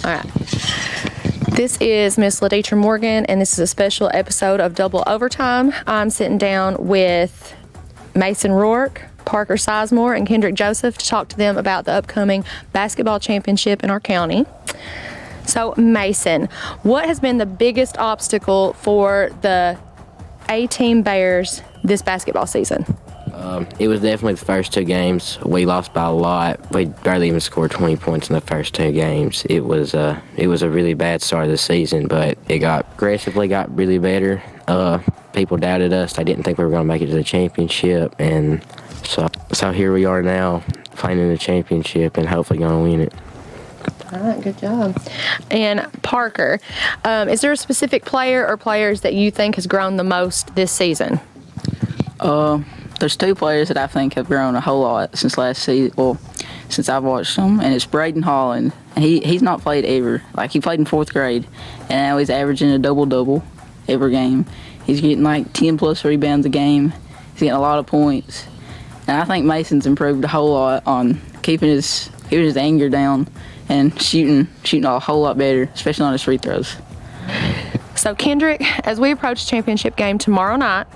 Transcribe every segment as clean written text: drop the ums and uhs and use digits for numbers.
All right. This is Miss Laditra Morgan, and this is a special episode of Double Overtime. I'm sitting down with Mason Rourke, Parker Sizemore, and Kendrick Joseph to talk to them about the upcoming basketball championship in our county. So, Mason, what has been the biggest obstacle for the A-team Bears this basketball season? It was definitely the first two games. We lost by a lot. We barely even scored 20 points in the first two games. It was a really bad start of the season, but it got really better. People doubted us. They didn't think we were going to make it to the championship, and so here we are now, playing in the championship and hopefully going to win it. All right, good job. And Parker, is there a specific player or players that you think has grown the most this season? There's two players that I think have grown a whole lot since last season. Well, since I've watched them, and it's Brighton Holland. And he's not played ever. Like, he played in 4th grade, and now he's averaging a double-double every game. He's getting like 10-plus rebounds a game. He's getting a lot of points. And I think Mason's improved a whole lot on keeping his anger down and shooting a whole lot better, especially on his free throws. So, Kendrick, as we approach championship game tomorrow night,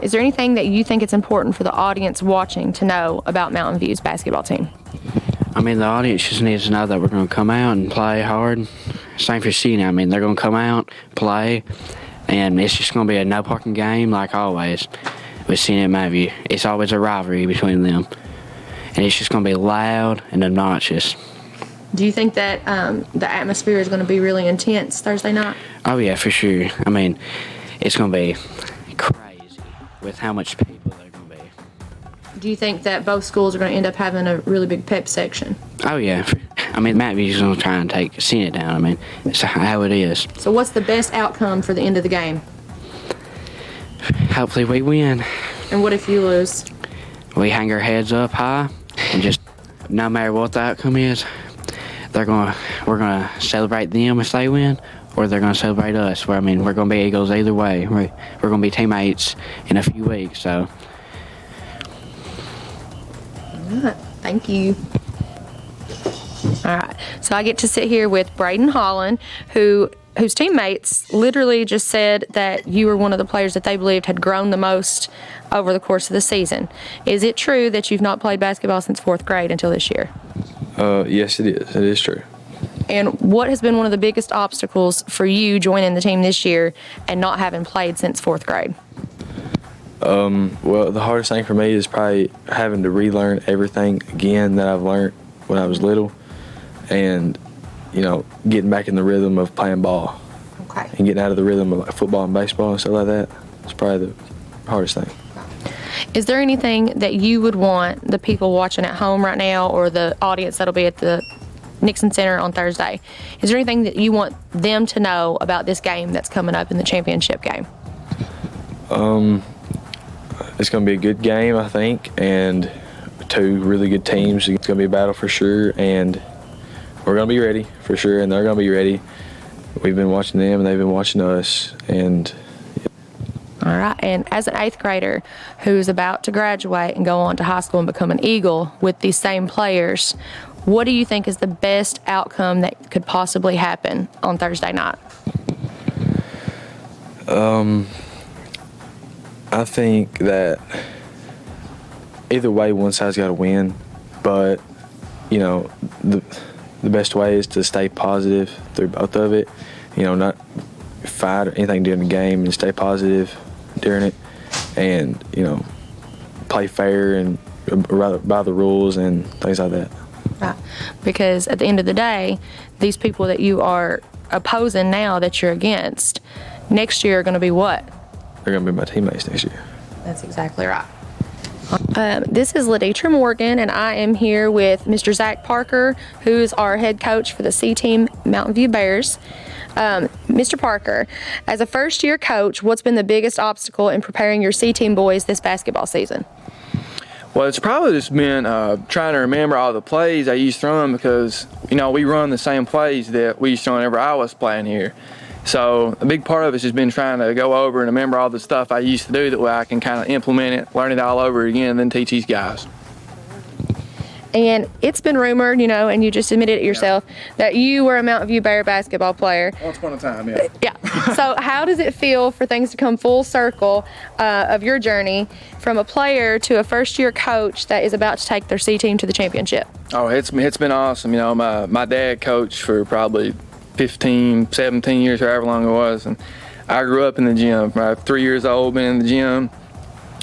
is there anything that you think it's important for the audience watching to know about Mountain View's basketball team? I mean, the audience just needs to know that we're going to come out and play hard. Same for Cena. I mean, they're going to come out, play, and it's just going to be a no-parking game like always with Cena and Mountain View. It's always a rivalry between them, and it's just going to be loud and obnoxious. Do you think that the atmosphere is going to be really intense Thursday night? Oh, yeah, for sure. I mean, it's going to be crazy with how much people there are going to be. Do you think that both schools are going to end up having a really big pep section? Oh, yeah. I mean, Mountain View's going to try and take Cena down. I mean, it's how it is. So what's the best outcome for the end of the game? Hopefully we win. And what if you lose? We hang our heads up high and just, no matter what the outcome is, we're gonna celebrate them if they win, or they're gonna celebrate us. I mean, we're gonna be Eagles either way. We're gonna be teammates in a few weeks. So. All right. Thank you. All right. So I get to sit here with Brighton Holland, whose teammates literally just said that you were one of the players that they believed had grown the most over the course of the season. Is it true that you've not played basketball since 4th grade until this year? Yes, it is. It is true. And what has been one of the biggest obstacles for you joining the team this year and not having played since 4th grade? Well, the hardest thing for me is probably having to relearn everything again that I've learned when I was little, and getting back in the rhythm of playing ball. Okay. And getting out of the rhythm of like football and baseball and stuff like that. It's probably the hardest thing. Is there anything that you would want the people watching at home right now, or the audience that'll be at the Nixon Center on Thursday, is there anything that you want them to know about this game that's coming up in the championship game? It's going to be a good game, I think, and two really good teams. It's going to be a battle for sure, and we're going to be ready for sure, and they're going to be ready. We've been watching them, and they've been watching us, and all right, and as an 8th grader who's about to graduate and go on to high school and become an Eagle with these same players, what do you think is the best outcome that could possibly happen on Thursday night? I think that either way, one side's got to win, but the best way is to stay positive through both of it. Not fight or anything during the game, and stay positive during it, and play fair and by the rules and things like that. Right, because at the end of the day, these people that you are opposing now that you're against, next year are going to be what? They're going to be my teammates next year. That's exactly right. This is Laditra Morgan, and I am here with Mr. Zach Parker, who is our head coach for the C-team Mountain View Bears. Mr. Parker, as a first-year coach, what's been the biggest obstacle in preparing your C-team boys this basketball season? Well, it's probably just been trying to remember all the plays I used to run because, we run the same plays that we used to run whenever I was playing here. So a big part of it's just been trying to go over and remember all the stuff I used to do. That way I can kind of implement it, learn it all over again, and then teach these guys. And it's been rumored, and you just admitted it yourself, that you were a Mountain View Bear basketball player. Once upon a time, yeah. Yeah. So how does it feel for things to come full circle of your journey from a player to a first-year coach that is about to take their C team to the championship? Oh, it's been awesome. My dad coached for probably 15, 17 years, however long it was, and I grew up in the gym. I'm 3 years old, been in the gym.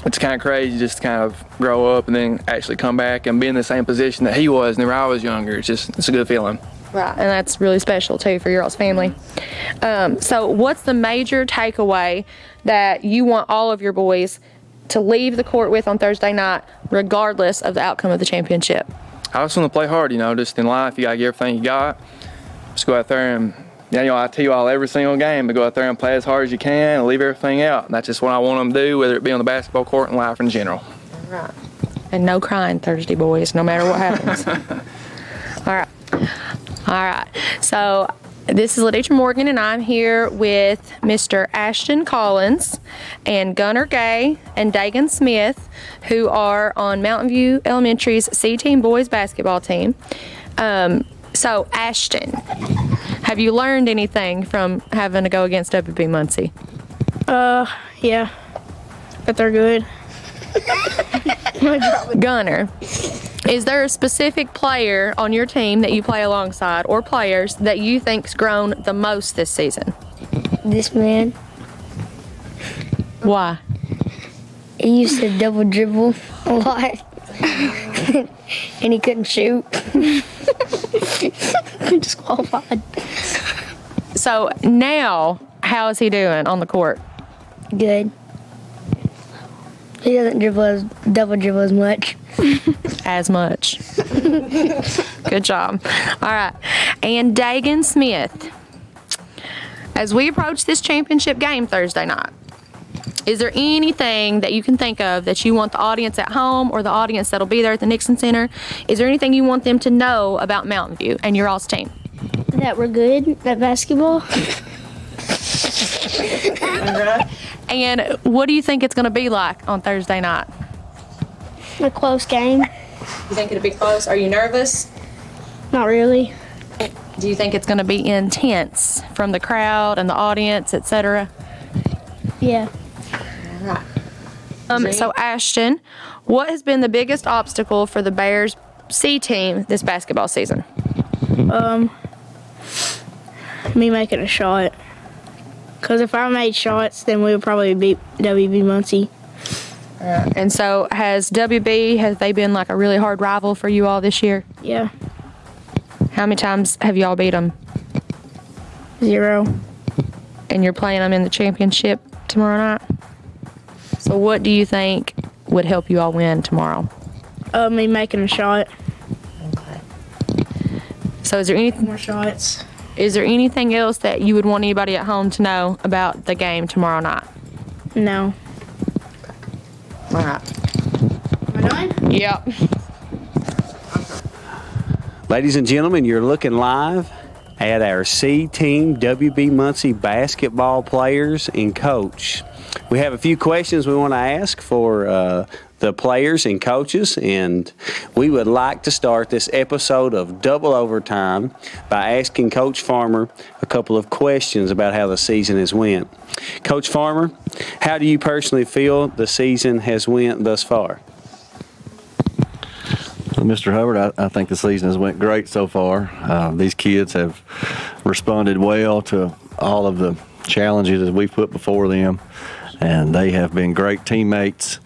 It's kind of crazy just to kind of grow up and then actually come back and be in the same position that he was whenever I was younger. It's a good feeling. Right, and that's really special too for your all's family. So what's the major takeaway that you want all of your boys to leave the court with on Thursday night, regardless of the outcome of the championship? I just want to play hard, just in life, you got to give everything you got. Just go out there and, I tell you all every single game, but go out there and play as hard as you can and leave everything out. And that's just what I want them to do, whether it be on the basketball court and life in general. Right. And no crying Thursday, boys, no matter what happens. All right. So this is Laditra Morgan, and I'm here with Mr. Ashton Collins and Gunnar Gay and Dagan Smith, who are on Mountain View Elementary's C-team boys basketball team. So, Ashton, have you learned anything from having to go against WB Muncie? Yeah. But they're good. Gunnar, is there a specific player on your team that you play alongside, or players that you think's grown the most this season? This man, Why? he used to double dribble a lot. And he couldn't shoot. Disqualified. So now, how is he doing on the court? Good. He doesn't double dribble as much. As much. Good job. All right. And Dagan Smith, as we approach this championship game Thursday night, is there anything that you can think of that you want the audience at home or the audience that'll be there at the Nixon Center, is there anything you want them to know about Mountain View and your all's team? That we're good at basketball. And what do you think it's going to be like on Thursday night? A close game. You think it'll be close? Are you nervous? Not really. Do you think it's going to be intense from the crowd and the audience, etc.? Yeah. So Ashton, what has been the biggest obstacle for the Bears C team this basketball season? Me making a shot. Because if I made shots, then we would probably beat WB Muncie. And so has they been like a really hard rival for you all this year? Yeah. How many times have y'all beat them? 0. And you're playing them in the championship tomorrow night? So what do you think would help you all win tomorrow? Me making a shot. Okay. So is there anything More shots. Is there anything else that you would want anybody at home to know about the game tomorrow night? No. All right. Am I done? Yep. Ladies and gentlemen, you're looking live at our C-team WB Muncie basketball players and coach. We have a few questions we want to ask for the players and coaches, and we would like to start this episode of Double Overtime by asking Coach Farmer a couple of questions about how the season has went. Coach Farmer, how do you personally feel the season has went thus far? Well, Mr. Hubbard, I think the season has went great so far. These kids have responded well to all of the challenges that we've put before them, and they have been great teammates.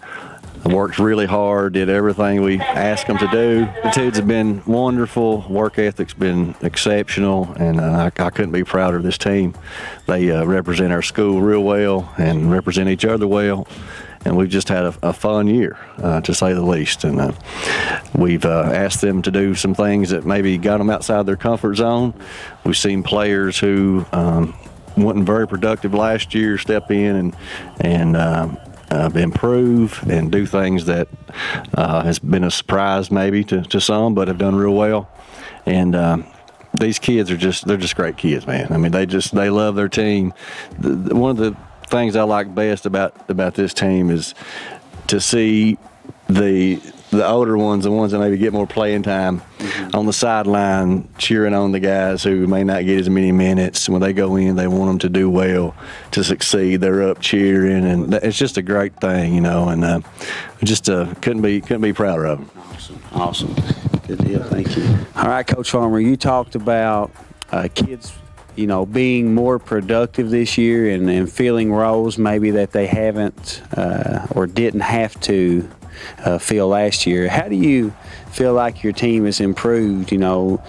Worked really hard, did everything we asked them to do. Attitudes have been wonderful, work ethic's been exceptional, and I couldn't be prouder of this team. They represent our school real well and represent each other well, and we've just had a fun year, to say the least. And we've asked them to do some things that maybe got them outside their comfort zone. We've seen players who wasn't very productive last year step in and improve and do things that has been a surprise maybe to some, but have done real well. And these kids they're just great kids, man. I mean, they love their team. One of the things I like best about this team is to see the older ones, the ones that maybe get more playing time, on the sideline cheering on the guys who may not get as many minutes. When they go in, they want them to do well, to succeed. They're up cheering, and it's just a great thing, you know. And just couldn't be prouder of them. Awesome. Good deal. Thank you. All right, Coach Farmer, you talked about kids, you know, being more productive this year and filling roles maybe that they haven't or didn't have to feel last year. How do you feel like your team has improved? You know,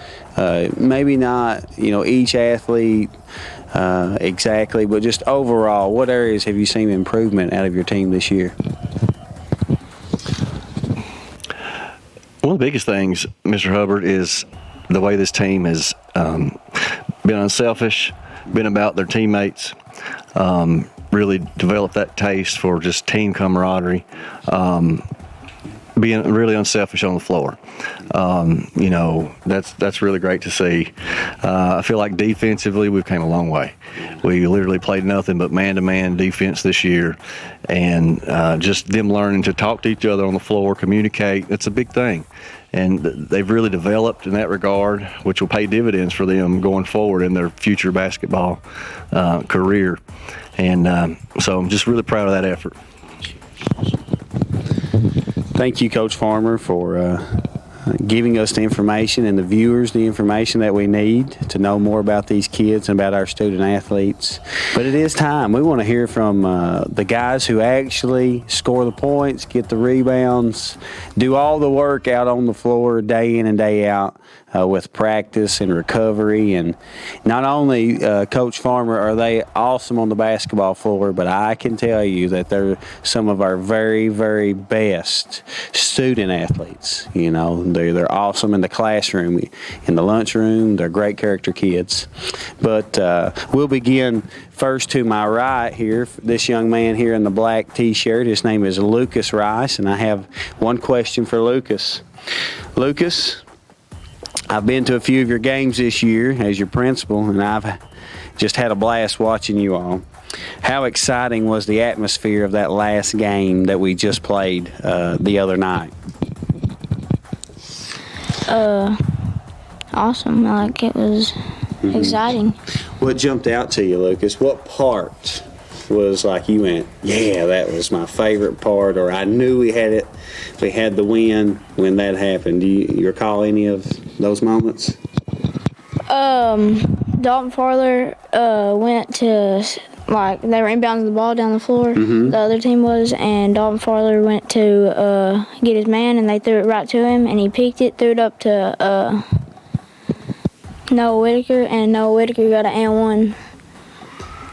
maybe not, you know, each athlete exactly, but just overall, what areas have you seen improvement out of your team this year? One of the biggest things, Mr. Hubbard, is the way this team has been unselfish, been about their teammates, really developed that taste for just team camaraderie, being really unselfish on the floor. You know, that's really great to see. I feel like defensively we've came a long way. We literally played nothing but man-to-man defense this year, and just them learning to talk to each other on the floor, communicate, it's a big thing. And they've really developed in that regard, which will pay dividends for them going forward in their future basketball career. And so I'm just really proud of that effort. Thank you, Coach Farmer, for giving us the information and the viewers the information that we need to know more about these kids and about our student athletes. But it is time. We want to hear from the guys who actually score the points, get the rebounds, do all the work out on the floor day in and day out with practice and recovery. And not only, Coach Farmer, are they awesome on the basketball floor, but I can tell you that they're some of our very, very best student athletes. You know, they're awesome in the classroom, in the lunchroom. They're great character kids. But we'll begin first to my right here. This young man here in the black T-shirt, his name is Lucas Rice, and I have one question for Lucas. Lucas, I've been to a few of your games this year as your principal, and I've just had a blast watching you all. How exciting was the atmosphere of that last game that we just played the other night? Awesome. Like, it was exciting. What jumped out to you, Lucas? What part was like you went, yeah, that was my favorite part, or I knew we had it, we had the win when that happened? Do you recall any of those moments? Dalton Farler went to, like, they were inbounding the ball down the floor, the other team was, and Dalton Farler went to get his man, and they threw it right to him, and he picked it, threw it up to Noah Whitaker, and Noah Whitaker got an and one.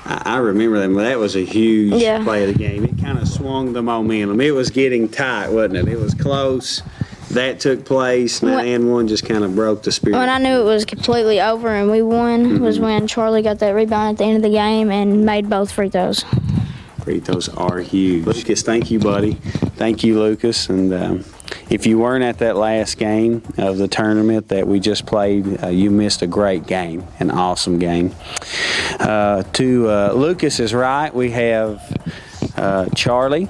I remember that. That was a huge play of the game. It kind of swung the momentum. It was getting tight, wasn't it? It was close. That took place, and that and one just kind of broke the spirit. When I knew it was completely over and we won was when Charlie got that rebound at the end of the game and made both free throws. Free throws are huge. Lucas, thank you, buddy. Thank you, Lucas. And if you weren't at that last game of the tournament that we just played, you missed a great game, an awesome game. To Lucas's right, we have Charlie.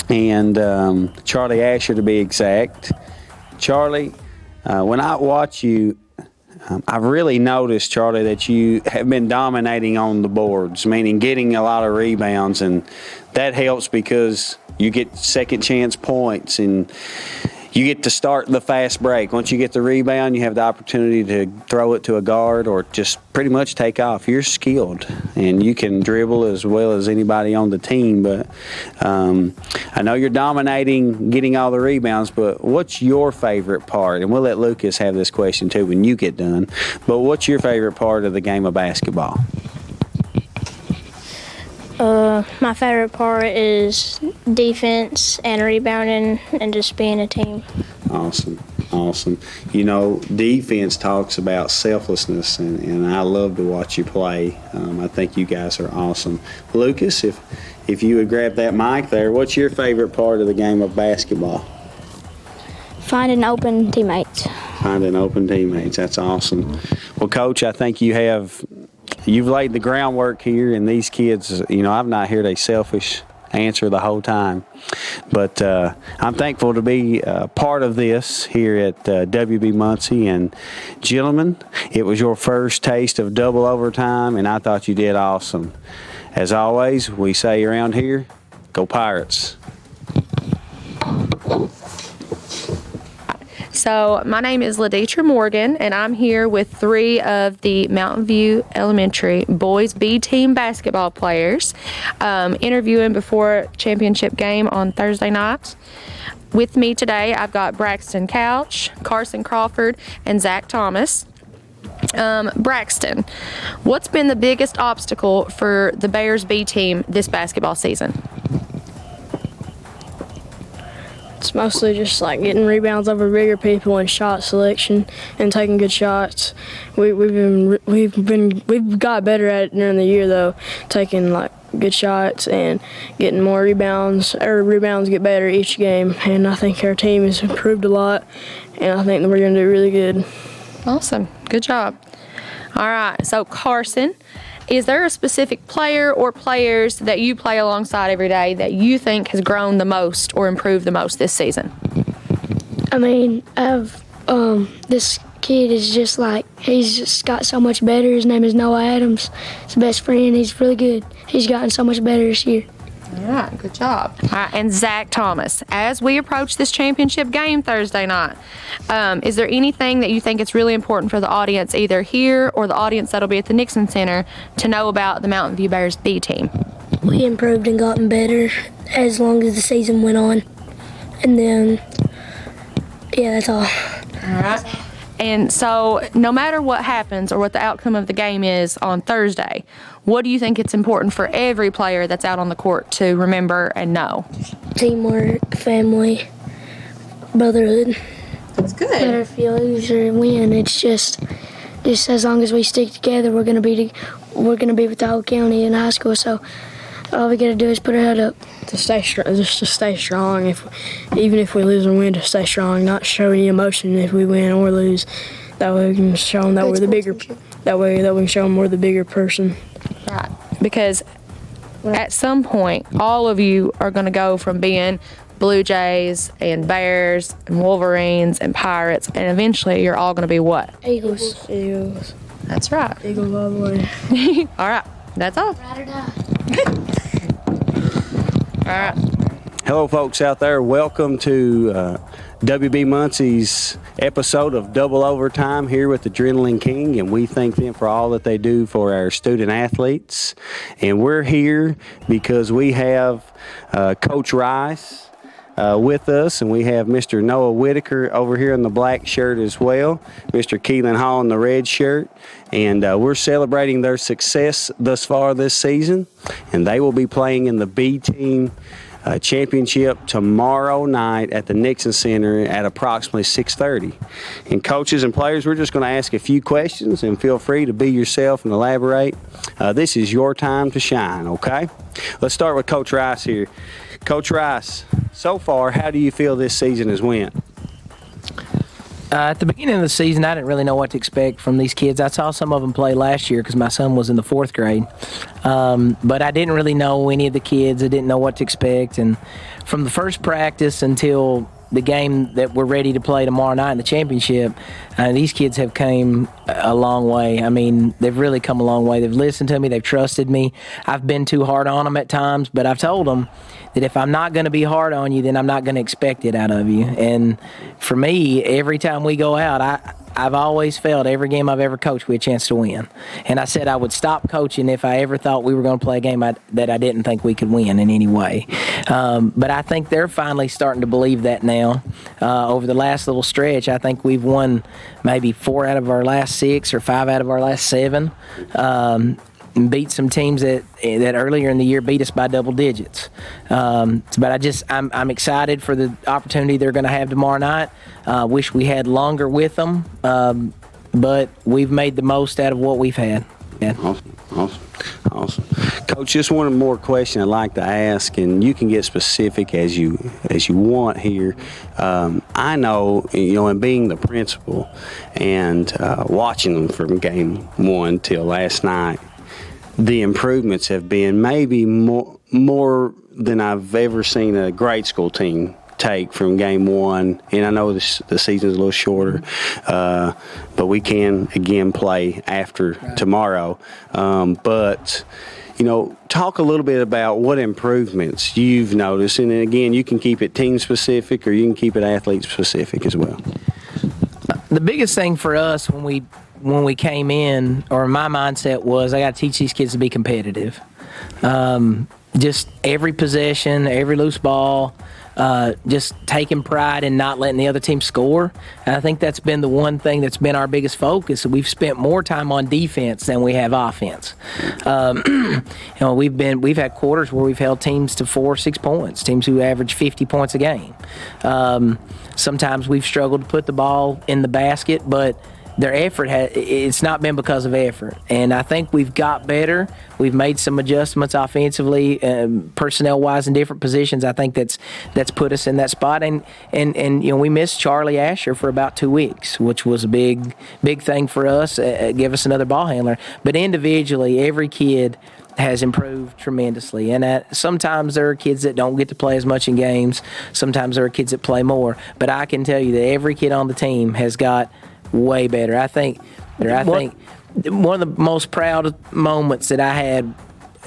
And Charlie Asher, to be exact. Charlie, when I watch you, I've really noticed, Charlie, that you have been dominating on the boards, meaning getting a lot of rebounds, and that helps because you get second chance points and you get to start the fast break. Once you get the rebound, you have the opportunity to throw it to a guard or just pretty much take off. You're skilled, and you can dribble as well as anybody on the team. But I know you're dominating, getting all the rebounds, but what's your favorite part? And we'll let Lucas have this question too when you get done. But what's your favorite part of the game of basketball? My favorite part is defense and rebounding and just being a team. Awesome. Awesome. You know, defense talks about selflessness, and I love to watch you play. I think you guys are awesome. Lucas, if you would grab that mic there, what's your favorite part of the game of basketball? Finding open teammates. Finding open teammates. That's awesome. Well, Coach, I think you've laid the groundwork here, and these kids, you know, I've not heard a selfish answer the whole time. But I'm thankful to be part of this here at WB Muncie. And gentlemen, it was your first taste of double overtime, and I thought you did awesome. As always, we say around here, go Pirates. So my name is Laditra Morgan, and I'm here with 3 of the Mountain View Elementary Boys B-team basketball players, interviewing before championship game on Thursday night. With me today, I've got Braxton Couch, Carson Crawford, and Zach Thomas. Braxton, what's been the biggest obstacle for the Bears B-team this basketball season? It's mostly just like getting rebounds over bigger people and shot selection and taking good shots. We've got better at it during the year though, taking like good shots and getting more rebounds. Our rebounds get better each game, and I think our team has improved a lot, and I think that we're going to do really good. Awesome. Good job. All right. So Carson, is there a specific player or players that you play alongside every day that you think has grown the most or improved the most this season? I mean, this kid is just like, he's just got so much better. His name is Noah Adams. His best friend. He's really good. He's gotten so much better this year. All right, good job. All right, and Zach Thomas, as we approach this championship game Thursday night, is there anything that you think it's really important for the audience, either here or the audience that'll be at the Nixon Center, to know about the Mountain View Bears B team? We improved and gotten better as long as the season went on. And then, yeah, that's all. All right. And so no matter what happens or what the outcome of the game is on Thursday, what do you think it's important for every player that's out on the court to remember and know? Teamwork, family, brotherhood. That's good. Matter if you lose or win, it's just as long as we stick together, we're gonna be with the whole county in high school. So all we gotta do is put our head up. To stay strong, just to stay strong. Even if we lose or win, to stay strong, not show any emotion if we win or lose. That way we can show them that we're the bigger. That way we can show them we're the bigger person. Right. Because at some point, all of you are going to go from being Blue Jays and Bears and Wolverines and Pirates, and eventually you're all going to be what? Eagles. Eagles. That's right. Eagles all the way. All right. That's all. Ride or die. All right. Hello, folks out there. Welcome to WB Muncie's episode of Double Overtime here with Adrenaline King, and we thank them for all that they do for our student athletes. And we're here because we have Coach Rice with us, and we have Mr. Noah Whitaker over here in the black shirt as well, Mr. Keelan Hall in the red shirt, and we're celebrating their success thus far this season, and they will be playing in the B-team championship tomorrow night at the Nixon Center at approximately 6:30. And coaches and players, we're just going to ask a few questions, and feel free to be yourself and elaborate. This is your time to shine, okay? Let's start with Coach Rice here. Coach Rice, so far, how do you feel this season has went? At the beginning of the season, I didn't really know what to expect from these kids. I saw some of them play last year because my son was in the 4th grade. But I didn't really know any of the kids. I didn't know what to expect. And from the first practice until the game that we're ready to play tomorrow night in the championship, these kids have came a long way. I mean, they've really come a long way. They've listened to me. They've trusted me. I've been too hard on them at times, but I've told them that if I'm not going to be hard on you, then I'm not going to expect it out of you. And for me, every time we go out, I've always felt every game I've ever coached we had a chance to win. And I said I would stop coaching if I ever thought we were going to play a game that I didn't think we could win in any way. But I think they're finally starting to believe that now. Over the last little stretch, I think we've won maybe 4 out of our last 6 or 5 out of our last 7. beat some teams that earlier in the year beat us by double digits. But I'm excited for the opportunity they're going to have tomorrow night. Wish we had longer with them, but we've made the most out of what we've had. Yeah. Awesome. Coach, just one more question I'd like to ask, and you can get specific as you want here. I know, in being the principal and watching them from game 1 till last night, the improvements have been maybe more than I've ever seen a grade school team take from game 1, and I know the season's a little shorter, but we can again play after tomorrow. But talk a little bit about what improvements you've noticed, and again, you can keep it team specific or you can keep it athlete specific as well. The biggest thing for us when we came in, or my mindset was, I got to teach these kids to be competitive. Just every possession, every loose ball. Just taking pride in not letting the other team score. And I think that's been the one thing that's been our biggest focus. We've spent more time on defense than we have offense. We've had quarters where we've held teams to 4 or 6 points, teams who average 50 points a game. Sometimes we've struggled to put the ball in the basket, but their effort it's not been because of effort, and I think we've got better. We've made some adjustments offensively, personnel wise in different positions. I think that's put us in that spot, and we missed Charlie Asher for about 2 weeks, which was a big thing for us. Give us another ball handler, but individually every kid has improved tremendously, and sometimes there are kids that don't get to play as much in games. Sometimes there are kids that play more, but I can tell you that every kid on the team has got way better. I think one of the most proud moments that I had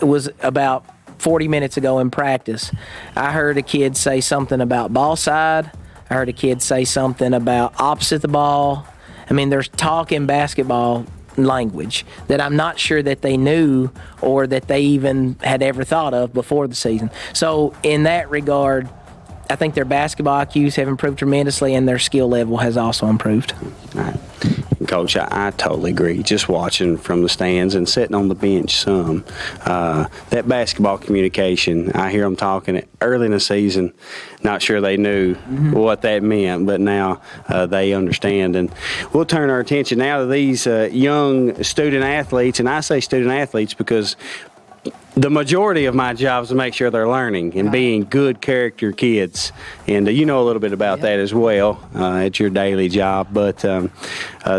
was about 40 minutes ago in practice. I heard a kid say something about ball side. I heard a kid say something about opposite the ball. I mean, there's talk in basketball language that I'm not sure that they knew or that they even had ever thought of before the season. So in that regard, I think their basketball IQs have improved tremendously, and their skill level has also improved. All right. Coach, I totally agree. Just watching from the stands and sitting on the bench some, that basketball communication, I hear them talking early in the season, not sure they knew what that meant, but now they understand. And we'll turn our attention now to these young student athletes, and I say student athletes because the majority of my job is to make sure they're learning and being good character kids. And you know a little bit about that as well at your daily job. But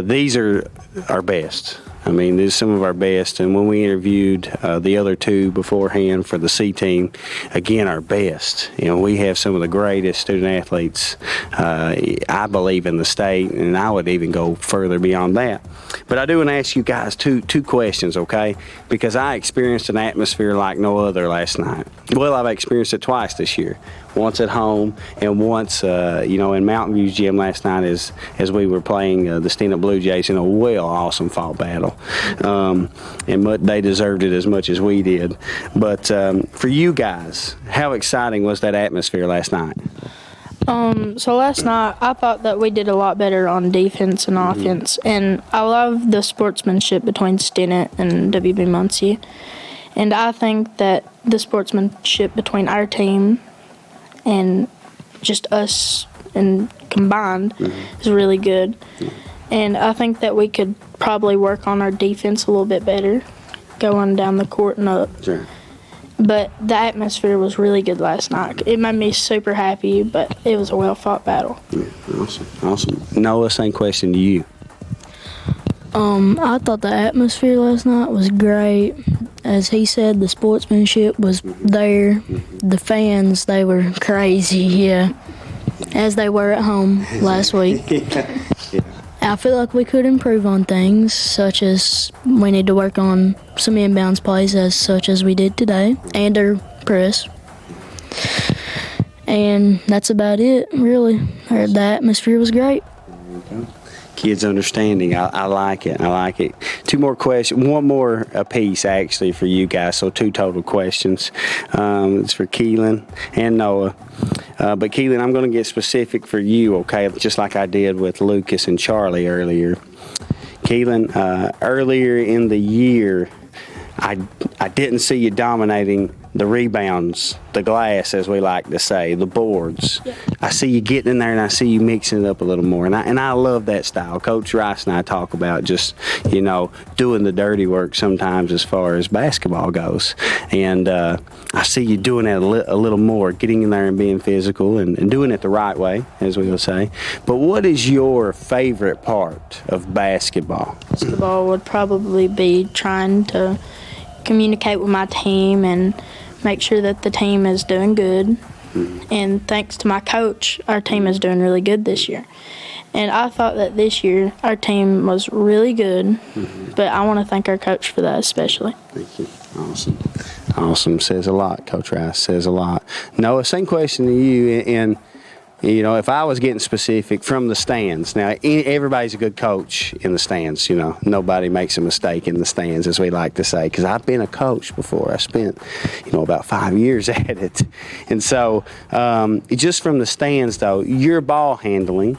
these are our best. I mean, these are some of our best. And when we interviewed the other two beforehand for the C team, again, our best. We have some of the greatest student athletes, I believe, in the state, and I would even go further beyond that. But I do want to ask you guys two questions, okay? Because I experienced an atmosphere like no other last night. Well, I've experienced it twice this year. Once at home and once, in Mountain View's gym last night as we were playing the Stenop Blue Jays in a awesome fall battle. And they deserved it as much as we did. But for you guys, how exciting was that atmosphere last night? So last night, I thought that we did a lot better on defense and offense, and I love the sportsmanship between Stenop and WB Muncie, and I think that the sportsmanship between our team and just us and combined is really good, and I think that we could probably work on our defense a little bit better, going down the court and up. Sure. But the atmosphere was really good last night. It made me super happy, but it was a well-fought battle. Yeah, awesome. Noah, same question to you. I thought the atmosphere last night was great. As he said, the sportsmanship was there. The fans, they were crazy, yeah, as they were at home last week. I feel like we could improve on things, such as we need to work on some inbounds plays such as we did today, and our press. And that's about it, really. The atmosphere was great. Kids understanding. I like it. Two more questions. One more apiece, actually, for you guys. So 2 total questions. It's for Keelan and Noah. But Keelan, I'm going to get specific for you, okay? Just like I did with Lucas and Charlie earlier. Keelan, earlier in the year, I didn't see you dominating the rebounds, the glass, as we like to say, the boards. Yeah. I see you getting in there, and I see you mixing it up a little more. And I love that style. Coach Rice and I talk about just, doing the dirty work sometimes as far as basketball goes. And I see you doing that a little more, getting in there and being physical and doing it the right way, as we will say. But what is your favorite part of basketball? Basketball would probably be trying to communicate with my team and make sure that the team is doing good. And thanks to my coach, our team is doing really good this year. And I thought that this year our team was really good, but I want to thank our coach for that especially. Thank you. Awesome. Awesome. Says a lot, Coach Rice. Says a lot. Noah, same question to you. And if I was getting specific from the stands, now everybody's a good coach in the stands. Nobody makes a mistake in the stands, as we like to say, because I've been a coach before. I spent, about 5 years at it. And so just from the stands, though, your ball handling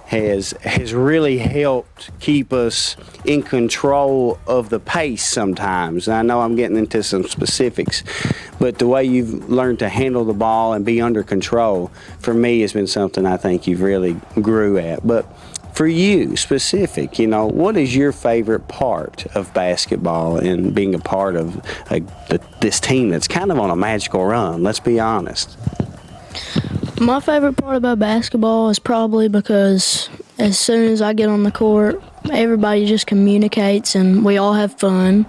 has really helped keep us in control of the pace sometimes. And I know I'm getting into some specifics, but the way you've learned to handle the ball and be under control, for me, has been something I think you've really grew at. But for you, specific, what is your favorite part of basketball and being a part of this team that's kind of on a magical run? Let's be honest. My favorite part about basketball is probably because as soon as I get on the court, everybody just communicates and we all have fun.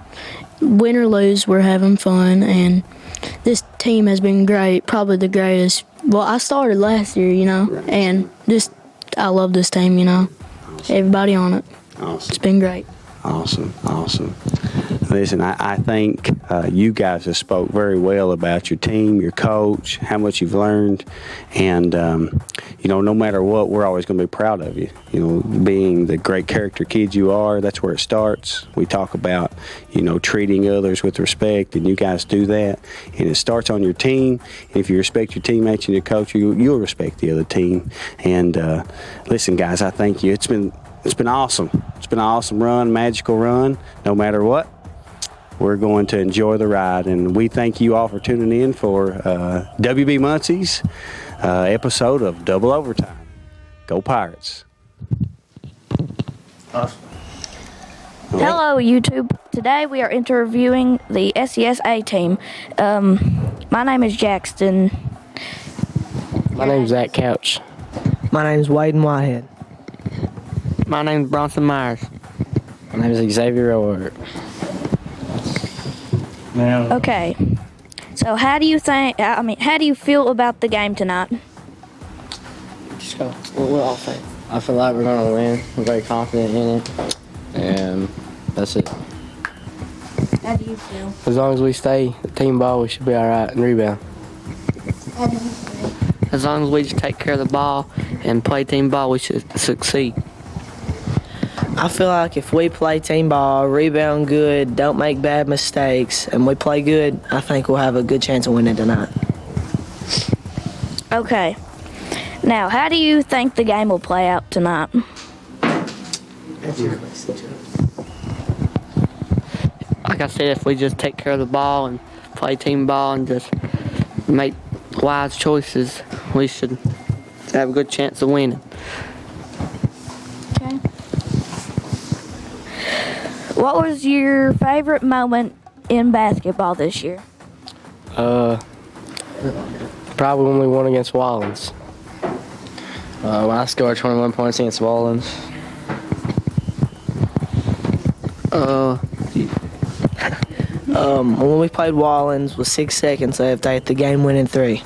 Win or lose, we're having fun, and this team has been great, probably the greatest. Well, I started last year, and I love this team, Everybody on it. Awesome. It's been great. Awesome. Listen, I think you guys have spoke very well about your team, your coach, how much you've learned, and no matter what, we're always going to be proud of you. Being the great character kids you are, that's where it starts. We talk about treating others with respect, and you guys do that, and it starts on your team. If you respect your teammates and your coach, you'll respect the other team. And listen, guys, I thank you. It's been awesome. It's been an awesome run, magical run. No matter what, we're going to enjoy the ride. And we thank you all for tuning in for WB Muncie's episode of Double Overtime. Go Pirates. Awesome. Hello, YouTube. Today we are interviewing the SCSA team. My name is Jackson. My name is Zach Couch. My name is Waden Whitehead. My name is Bronson Myers. My name is Xavier O'Rourke. Okay. So how do you feel about the game tonight? Just go. We'll all think. I feel like we're going to win. We're very confident in it. And that's it. How do you feel? As long as we stay team ball, we should be all right and rebound. How do you feel? As long as we just take care of the ball and play team ball, we should succeed. I feel like if we play team ball, rebound good, don't make bad mistakes, and we play good, I think we'll have a good chance of winning tonight. Okay. Now, how do you think the game will play out tonight? Like I said, if we just take care of the ball and play team ball and just make wise choices, we should have a good chance of winning. Okay. What was your favorite moment in basketball this year? Probably when we won against Wallens. When I scored 21 points against Wallens. When we played Wallens with 6 seconds left, they had the game-winning 3.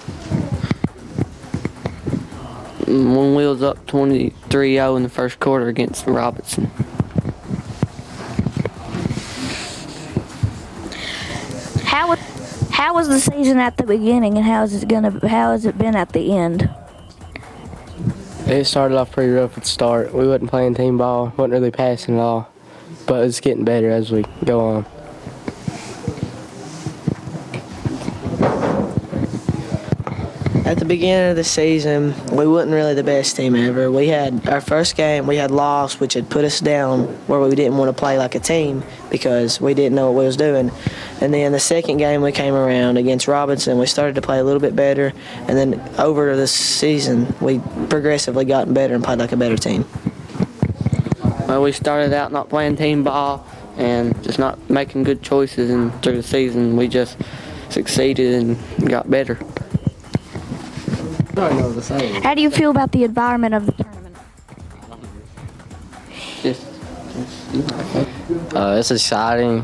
When we was up 23-0 in the first quarter against Robinson. How was the season at the beginning, and how has it been at the end? It started off pretty rough at the start. We wasn't playing team ball, wasn't really passing at all, but it's getting better as we go on. At the beginning of the season, we wasn't really the best team ever. We had our first game, we had lost, which had put us down where we didn't want to play like a team because we didn't know what we was doing. And then the second game we came around against Robinson, we started to play a little bit better. And then over the season, we progressively gotten better and played like a better team. Well, we started out not playing team ball and just not making good choices, and through the season we just succeeded and got better. How do you feel about the environment of the tournament? It's exciting.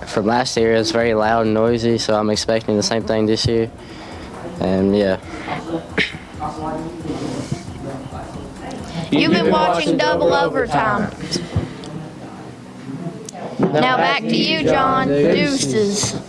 From last year, it's very loud and noisy, so I'm expecting the same thing this year. And yeah. You've been watching Double Overtime. Now back to you, John. Deuces.